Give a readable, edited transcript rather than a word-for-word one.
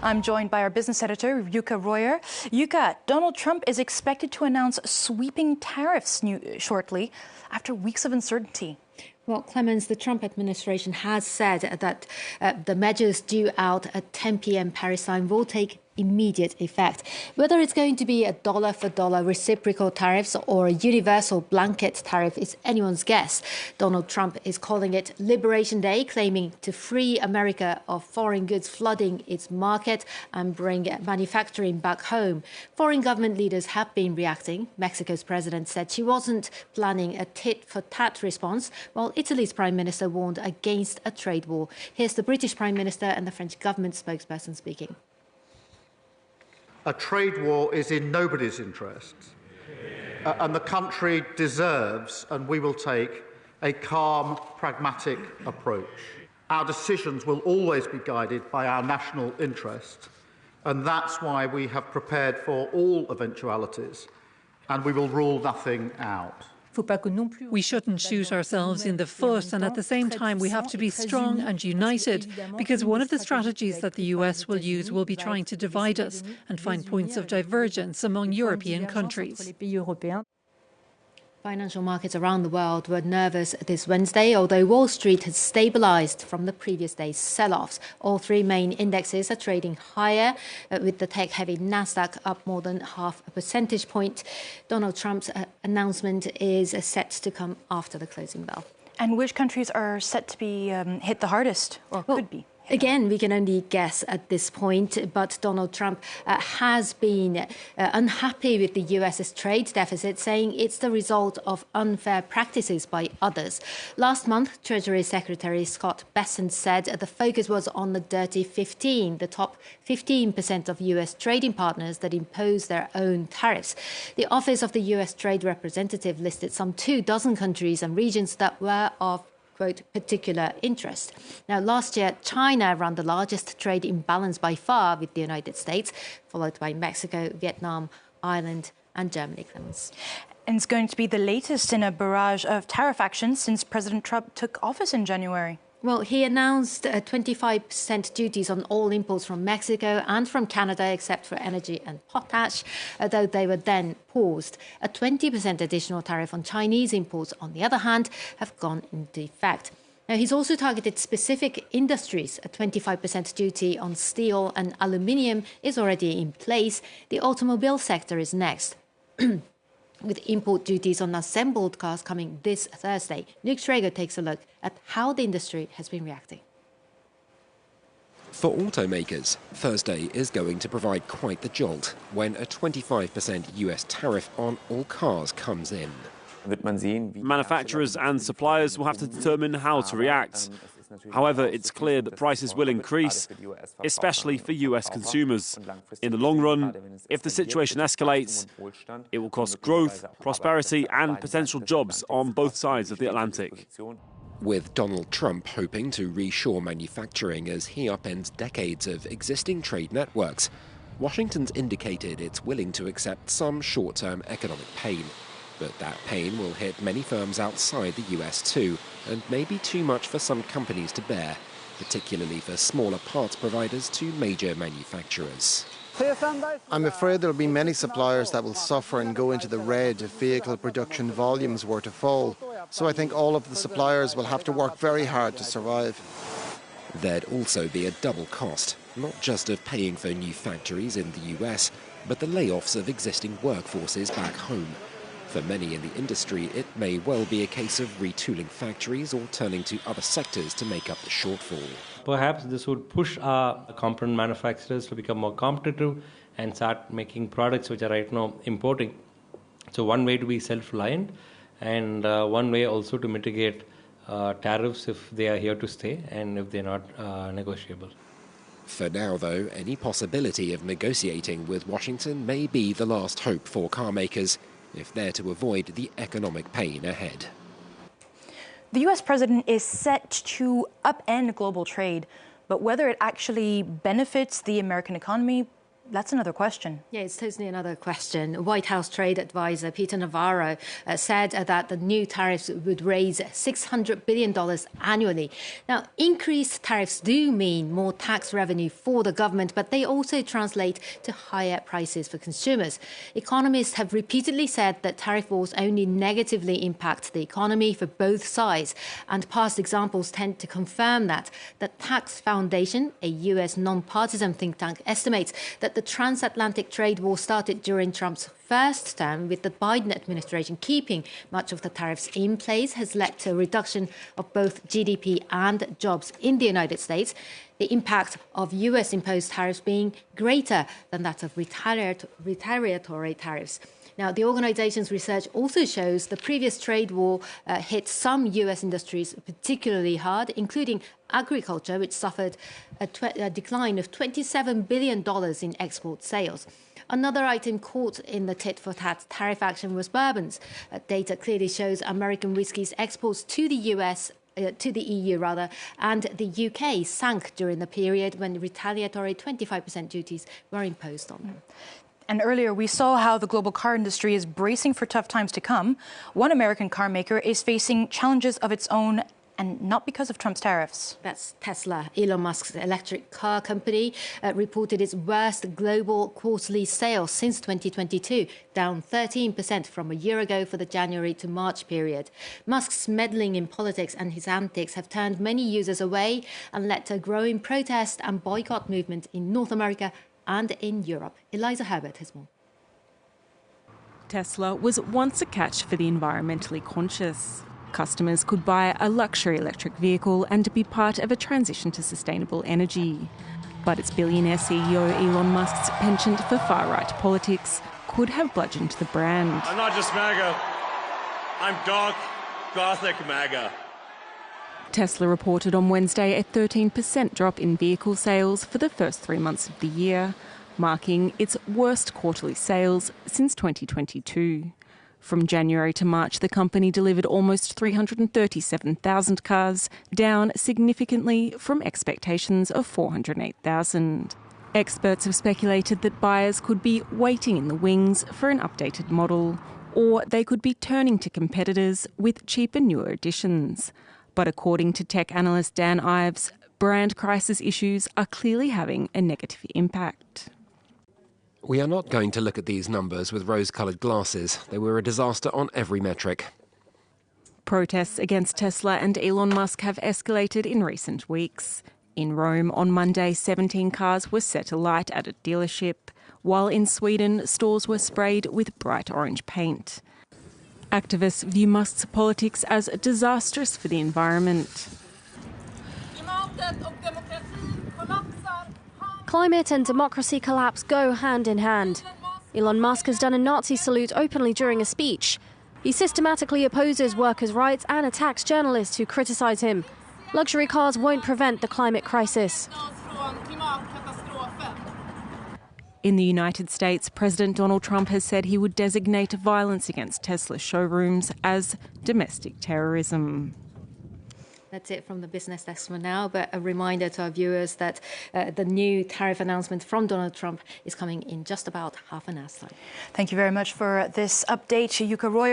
I'm joined by our business editor, Yuka Royer. Yuka, Donald Trump is expected to announce sweeping tariffs shortly after weeks of uncertainty. Well, Clemens, the Trump administration has said that the measures due out at 10 p.m. Paris time will take immediate effect. Whether it's going to be a dollar-for-dollar reciprocal tariffs or a universal blanket tariff is anyone's guess. Donald Trump is calling it Liberation Day, claiming to free America of foreign goods flooding its market and bring manufacturing back home. Foreign government leaders have been reacting. Mexico's president said she wasn't planning a tit-for-tat response, while Italy's prime minister warned against a trade war. Here's the British prime minister and the French government spokesperson speaking. A trade war is in nobody's interests, and the country deserves, and we will take, a calm, pragmatic approach. Our decisions will always be guided by our national interest, and that's why we have prepared for all eventualities, and we will rule nothing out. We shouldn't shoot ourselves in the foot, and at the same time we have to be strong and united, because one of the strategies that the US will use will be trying to divide us and find points of divergence among European countries. Financial markets around the world were nervous this Wednesday, although Wall Street has stabilised from the previous day's sell-offs. All three main indexes are trading higher, with the tech-heavy Nasdaq up more than half a percentage point. Donald Trump's announcement is set to come after the closing bell. And which countries are set to be hit the hardest, or could be? Again, we can only guess at this point, but Donald Trump has been unhappy with the US's trade deficit, saying it's the result of unfair practices by others. Last month, Treasury Secretary Scott Bessent said the focus was on the dirty 15, the top 15% of US trading partners that impose their own tariffs. The Office of the US Trade Representative listed some 24 countries and regions that were of quote, particular interest. Now, last year, China ran the largest trade imbalance by far with the United States, followed by Mexico, Vietnam, Ireland, and Germany, Clemens. And it's going to be the latest in a barrage of tariff actions since President Trump took office in January. Well, he announced 25% duties on all imports from Mexico and from Canada, except for energy and potash, though they were then paused. A 20% additional tariff on Chinese imports, on the other hand, have gone into effect. Now, he's also targeted specific industries. A 25% duty on steel and aluminium is already in place. The automobile sector is next. With import duties on assembled cars coming this Thursday. Luke Schrager takes a look at how the industry has been reacting. For automakers, Thursday is going to provide quite the jolt when a 25% US tariff on all cars comes in. Manufacturers and suppliers will have to determine how to react. However, it's clear that prices will increase, especially for US consumers. In the long run, if the situation escalates, it will cost growth, prosperity and potential jobs on both sides of the Atlantic. With Donald Trump hoping to reshore manufacturing as he upends decades of existing trade networks, Washington's indicated it's willing to accept some short-term economic pain. But that pain will hit many firms outside the US too, and may be too much for some companies to bear, particularly for smaller parts providers to major manufacturers. I'm afraid there will be many suppliers that will suffer and go into the red if vehicle production volumes were to fall. So I think all of the suppliers will have to work very hard to survive. There'd also be a double cost, not just of paying for new factories in the US, but the layoffs of existing workforces back home. For many in the industry, it may well be a case of retooling factories or turning to other sectors to make up the shortfall. Perhaps this would push our component manufacturers to become more competitive and start making products which are right now importing. So one way to be self-reliant, and one way also to mitigate tariffs if they are here to stay and if they're not negotiable. For now, though, any possibility of negotiating with Washington may be the last hope for car makers if they're to avoid the economic pain ahead. The US president is set to upend global trade, but whether it actually benefits the American economy That's another question. Yeah, it's totally another question. White House trade advisor Peter Navarro said that the new tariffs would raise $600 billion annually. Now, increased tariffs do mean more tax revenue for the government, but they also translate to higher prices for consumers. Economists have repeatedly said that tariff wars only negatively impact the economy for both sides, and past examples tend to confirm that. The Tax Foundation, a US non-partisan think tank, estimates that the transatlantic trade war started during Trump's first term, with the Biden administration keeping much of the tariffs in place, has led to a reduction of both GDP and jobs in the United States. The impact of US-imposed tariffs being greater than that of retaliatory tariffs. Now, the organization's research also shows the previous trade war hit some US industries particularly hard, including agriculture, which suffered a decline of $27 billion in export sales. Another item caught in the tit-for-tat tariff action was bourbons. Data clearly shows American whiskey's exports to the US to the EU and the UK sank during the period when retaliatory 25% duties were imposed on them. And earlier we saw how the global car industry is bracing for tough times to come. One American car maker is facing challenges of its own, and not because of Trump's tariffs. That's Tesla. Elon Musk's electric car company reported its worst global quarterly sales since 2022, down 13% from a year ago for the January to March period. Musk's meddling in politics and his antics have turned many users away and led to a growing protest and boycott movement in North America and in Europe. Eliza Herbert has more. Tesla was once a catch for the environmentally conscious. Customers could buy a luxury electric vehicle and be part of a transition to sustainable energy. But its billionaire CEO Elon Musk's penchant for far-right politics could have bludgeoned the brand. I'm not just MAGA, I'm dark, gothic MAGA. Tesla reported on Wednesday a 13% drop in vehicle sales for the first 3 months of the year, marking its worst quarterly sales since 2022. From January to March, the company delivered almost 337,000 cars, down significantly from expectations of 408,000. Experts have speculated that buyers could be waiting in the wings for an updated model, or they could be turning to competitors with cheaper, newer editions. But according to tech analyst Dan Ives, brand crisis issues are clearly having a negative impact. We are not going to look at these numbers with rose-coloured glasses. They were a disaster on every metric. Protests against Tesla and Elon Musk have escalated in recent weeks. In Rome on Monday, 17 cars were set alight at a dealership, while in Sweden, stores were sprayed with bright orange paint. Activists view Musk's politics as disastrous for the environment. Climate and democracy collapse go hand in hand. Elon Musk has done a Nazi salute openly during a speech. He systematically opposes workers' rights and attacks journalists who criticise him. Luxury cars won't prevent the climate crisis. In the United States, President Donald Trump has said he would designate violence against Tesla showrooms as domestic terrorism. That's it from the business desk for now, but a reminder to our viewers that the new tariff announcement from Donald Trump is coming in just about half an hour's time. Thank you very much for this update, Yuka Royer.